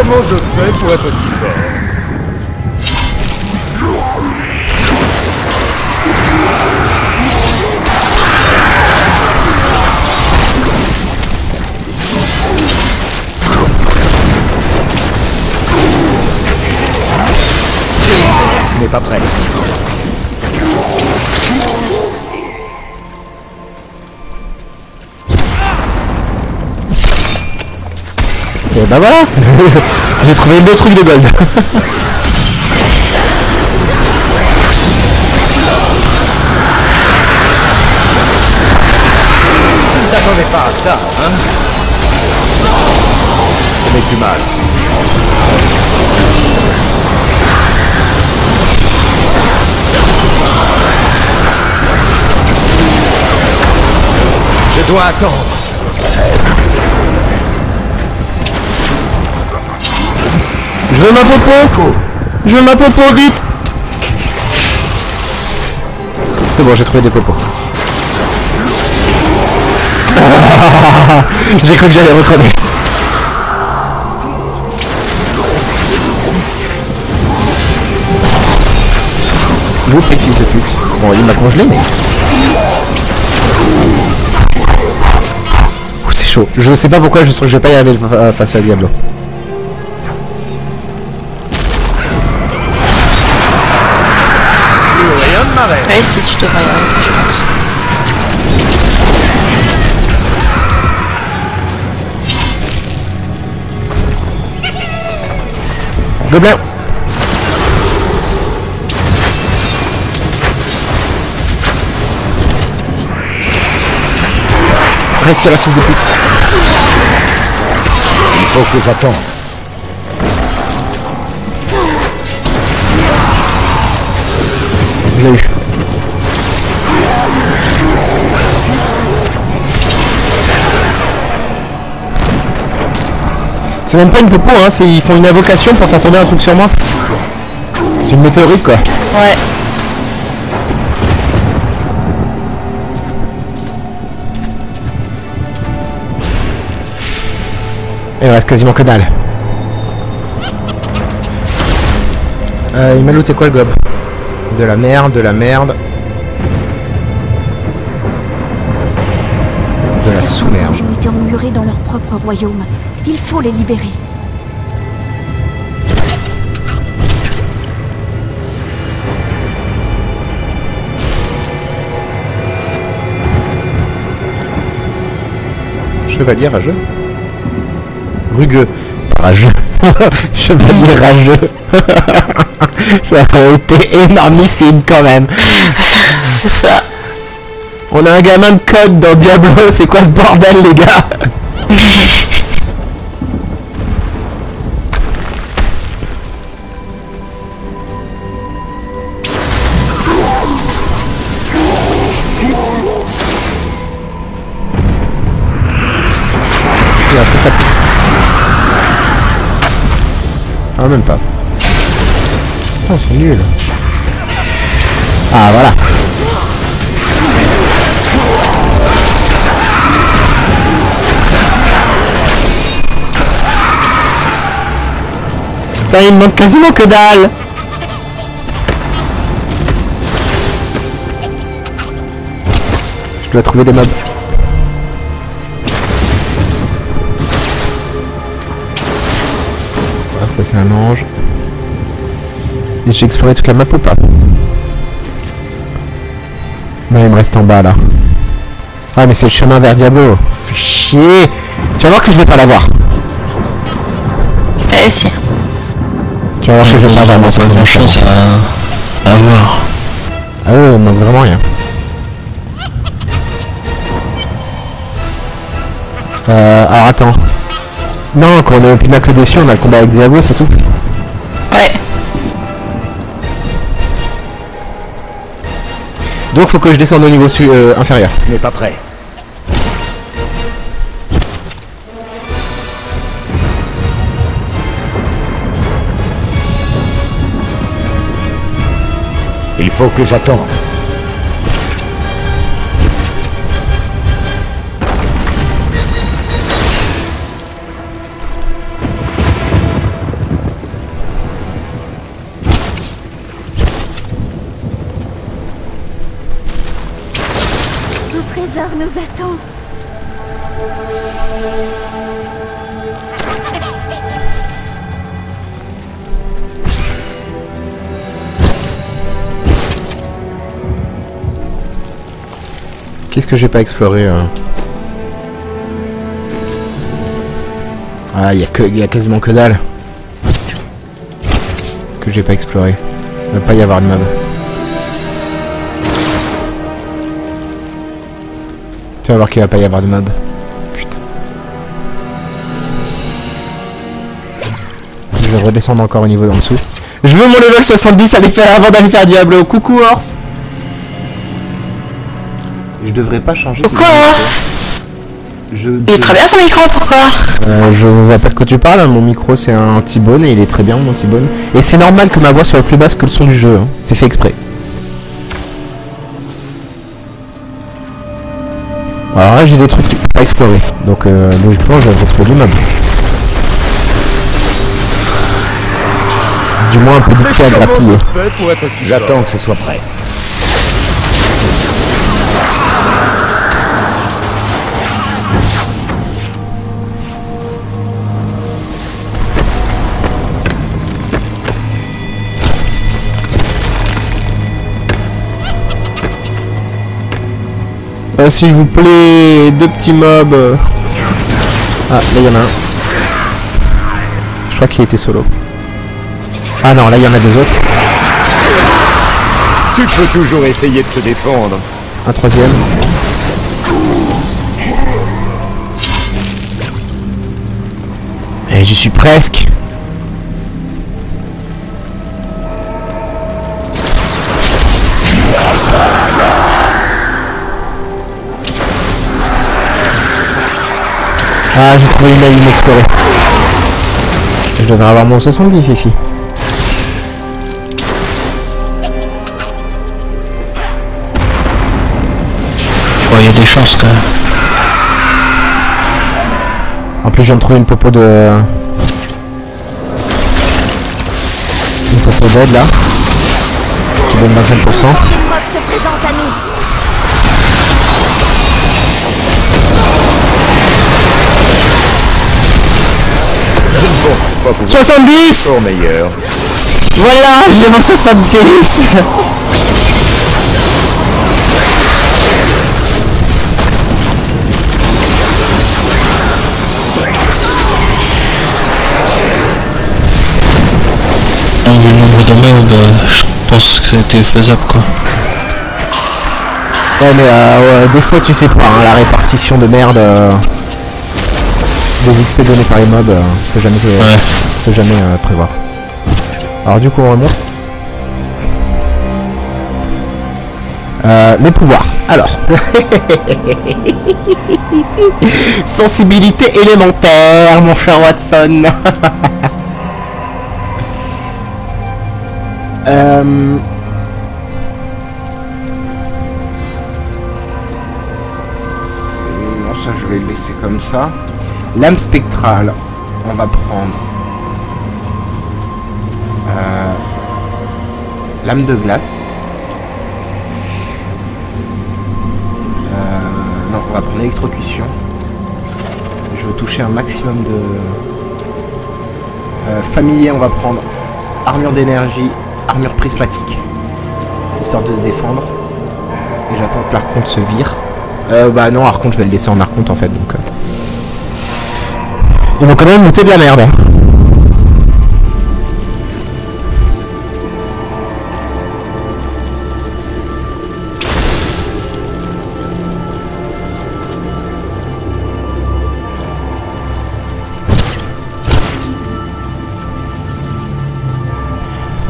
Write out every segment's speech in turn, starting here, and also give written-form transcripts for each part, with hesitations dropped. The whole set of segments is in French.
Comment je fais pour être aussi fort? Je n'ai pas prêt. Et bah voilà. J'ai trouvé le truc de gold. Tu ne t'attendais pas à ça, hein? Ce n'est plus mal. Je dois attendre. Je veux ma popo. Je veux ma popo, vite. C'est bon, j'ai trouvé des popos. J'ai cru que j'allais recroner. Loupé, fils de pute. Bon, il m'a congelé, mais... C'est chaud. Je sais pas pourquoi, je sens que je vais pas y arriver face à Diablo. Rien de marée. Ouais, si tu devrais y arriver, je pense. Gobelin. Reste la fils de pute. Il faut que j'attende. Je l'ai eu. C'est même pas une popo, hein, ils font une invocation pour faire tomber un truc sur moi. C'est une météorite quoi. Ouais. Il reste quasiment que dalle. Il m'a looté quoi le gob? De la merde, de la merde. De la sous-merde. Ces ont été emmurés dans leur propre royaume. Il faut les libérer. Chevalier rageux. Rugueux. Pas rageux. Chevalier rageux. Ça a été énormissime quand même. C'est ça. On a un gamin de code dans Diablo, c'est quoi ce bordel les gars? Regarde, ça pue. Ah même pas. Oh c'est nul. Ah voilà. Putain, il me manque quasiment que dalle. Je dois trouver des mobs. Ah, ça c'est un ange. Et j'ai exploré toute la map ou pas? Non, il me reste en bas là. Ah mais c'est le chemin vers Diablo. Fais chier. Tu vas voir que je vais pas l'avoir. Eh si. Tu vas voir que je vais pas avoir pas grand chose à voir. Ah ouais, il manque vraiment rien. Alors attends. Non, quand on est au pinacle des cieux, on a le combat avec Diablo, c'est tout. Ouais. Donc faut que je descende au niveau inférieur. Ce n'est pas prêt. Il faut que j'attende. trésor nous attend. Qu'est-ce que j'ai pas exploré Ah, il y a quasiment que dalle que j'ai pas exploré. Il ne va pas y avoir de mob. Tu vas voir qu'il va pas y avoir de mob. Putain. Je vais redescendre encore au niveau d'en dessous. Je veux mon level 70 avant d'aller faire Diablo. Coucou Horse. Je devrais pas changer. Pourquoi Il est très bien son micro, pourquoi Je vois pas de quoi tu parles, mon micro c'est un T-Bone et il est très bien mon T-Bone. Et c'est normal que ma voix soit plus basse que le son du jeu, hein. C'est fait exprès. Alors là j'ai des trucs à explorer, donc logiquement je vais retrouver du mob. Du moins un peu d'XP à grappiller. J'attends que ce soit prêt. S'il vous plaît, deux petits mobs. Ah, là il y en a un. Je crois qu'il était solo. Ah non, là il y en a deux autres. Tu peux toujours essayer de te défendre. Un troisième. Et j'y suis presque. Ah, j'ai trouvé une ligne inexplorée. Je devrais avoir mon 70 ici. Oh, il y a des chances quand même. En plus, je viens de trouver une popo de... Une popo d'aide là. Qui donne 25%. Une mob se présente à nous. 70. Pour meilleur. Voilà, j'ai mon 70. Le nombre de mobs, je pense que c'était faisable quoi. Ouais mais ouais, des fois tu sais pas, hein, la répartition de merde des XP donnés par les mobs, je peux jamais prévoir. Alors du coup on remonte. Mes pouvoirs. Alors. Sensibilité élémentaire, mon cher Watson. Non, ça je vais le laisser comme ça. Lame spectrale, on va prendre lame de glace. Non, on va prendre électrocution. Je veux toucher un maximum de familier. On va prendre armure d'énergie, armure prismatique, histoire de se défendre. Et j'attends que l'archonte se vire. Bah non, archonte je vais le laisser en archonte en fait, donc ils vont quand même monter de la merde.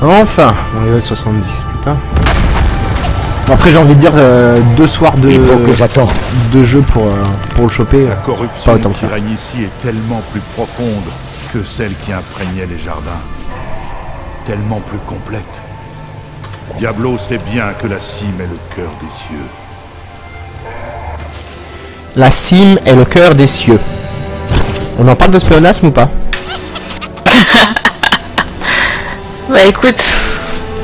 Enfin, on est à 70, putain. Après j'ai envie de dire 2 soirs de, Il faut que j'attends. de jeu pour le choper. La corruption Pas autant que ça. qui règne ici est tellement plus profonde que celle qui imprégnait les jardins. Tellement plus complète. Diablo sait bien que la cime est le cœur des cieux. La cime est le cœur des cieux. On en parle de spléonasme ou pas? Bah écoute,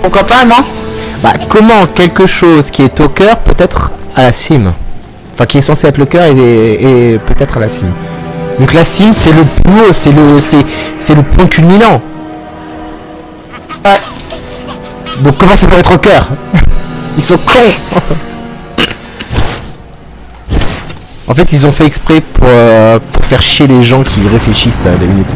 pourquoi pas, non? Bah comment quelque chose qui est au cœur peut être à la cime? Enfin, qui est censé être le cœur et peut-être la cime. Donc la cime, c'est le plus haut, c'est le point culminant. Ouais. Donc comment ça peut être au cœur? Ils sont cons. En fait, ils ont fait exprès pour faire chier les gens qui réfléchissent à 2 minutes.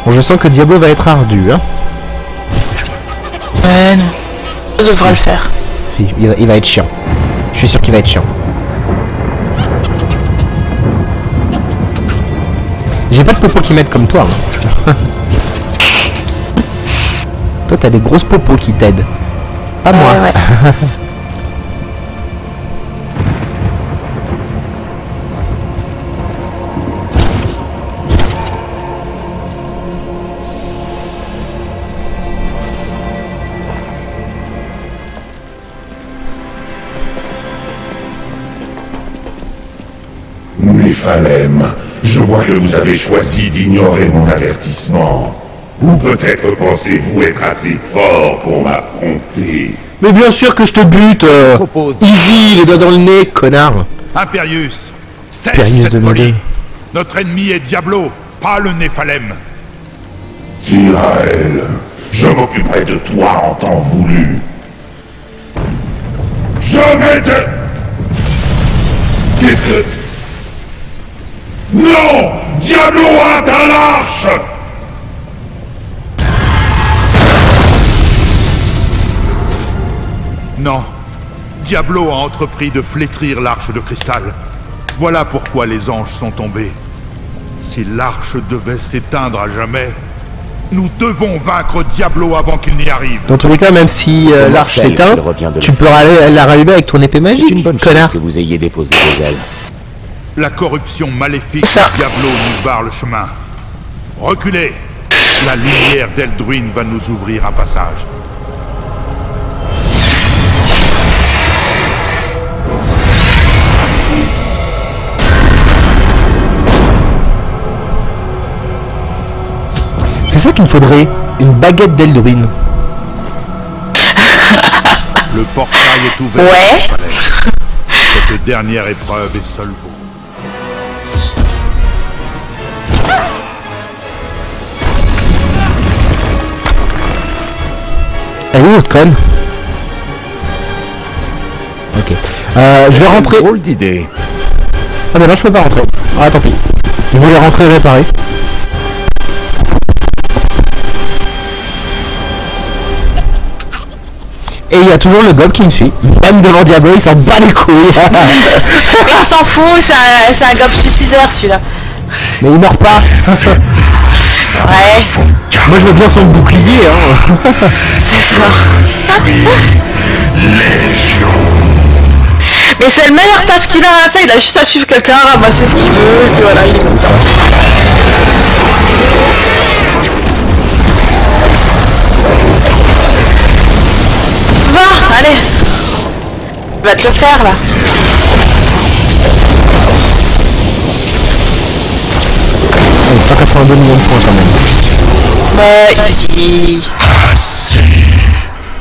Bon, je sens que Diablo va être ardu, hein. Ouais, non. Ça devrait le faire. Si, il va être chiant. Je suis sûr qu'il va être chiant. J'ai pas de popos qui m'aident comme toi. Hein. Toi, t'as des grosses popos qui t'aident. Pas moi. Ouais. Néphalem, je vois que vous avez choisi d'ignorer mon avertissement. Ou peut-être pensez-vous être assez fort pour m'affronter. Mais bien sûr que je te bute. Easy, les doigts dans le nez, connard. Impérius, cesse Impérius cette de folie. Nodé. Notre ennemi est Diablo, pas le Néphalem. Tyrael, je m'occuperai de toi en temps voulu. Je vais te... Qu'est-ce que... Non! Diablo a atteint l'arche! Non, Diablo a entrepris de flétrir l'arche de cristal. Voilà pourquoi les anges sont tombés. Si l'arche devait s'éteindre à jamais, nous devons vaincre Diablo avant qu'il n'y arrive. Dans tous les cas, même si l'arche mortel s'éteint, qu'il revient de tu le peux la rallumer avec ton épée magique, C'est une bonne chose connard. que vous ayez déposé vos ailes. La corruption maléfique Ça. de Diablo nous barre le chemin. Reculez! La lumière d'Elduin va nous ouvrir un passage. C'est ça qu'il me faudrait, une baguette d'Elduin. Le portail est ouvert. Ouais. au palais. Cette dernière épreuve est seule vaut. Elle est où, l'autre conne? Ok. Je vais rentrer. Drôle d'idée. Ah mais non, je peux pas rentrer. Ah tant pis. Je voulais rentrer réparer. Et il y a toujours le gob qui me suit. Même devant Diablo, il s'en bat les couilles. Mais on s'en fout, c'est un gobe suicidaire celui-là. Mais il meurt pas. Ouais, Moi je veux bien son bouclier. Hein. c'est ça. Mais c'est le meilleur taf qu'il a, tu sais, il a juste à suivre quelqu'un, ramasser ce qu'il veut, et puis voilà, il est content. Va, allez. Il va te le faire là. Allez, 182 millions de points quand même. Easy.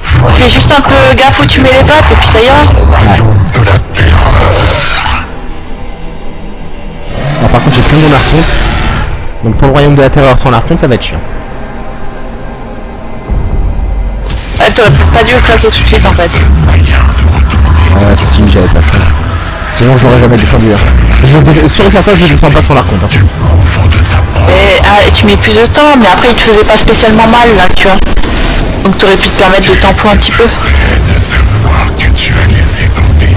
Fais juste un peu gaffe où tu mets les pattes et puis ça ira. Alors par contre j'ai plus mon archonte. Donc pour le royaume de la terreur sans l'archonte ça va être chiant. Ah, t'aurais pas dû le claquer tout de suite en fait. Si j'avais pas fait. Sinon j'aurais jamais descendu là. Sur et certain je descends pas sans l'archonte. Hein. Et tu mets plus de temps, mais après il te faisait pas spécialement mal là, tu vois. Donc t'aurais pu te permettre de tempo un petit peu. De savoir que tu as laissé tomber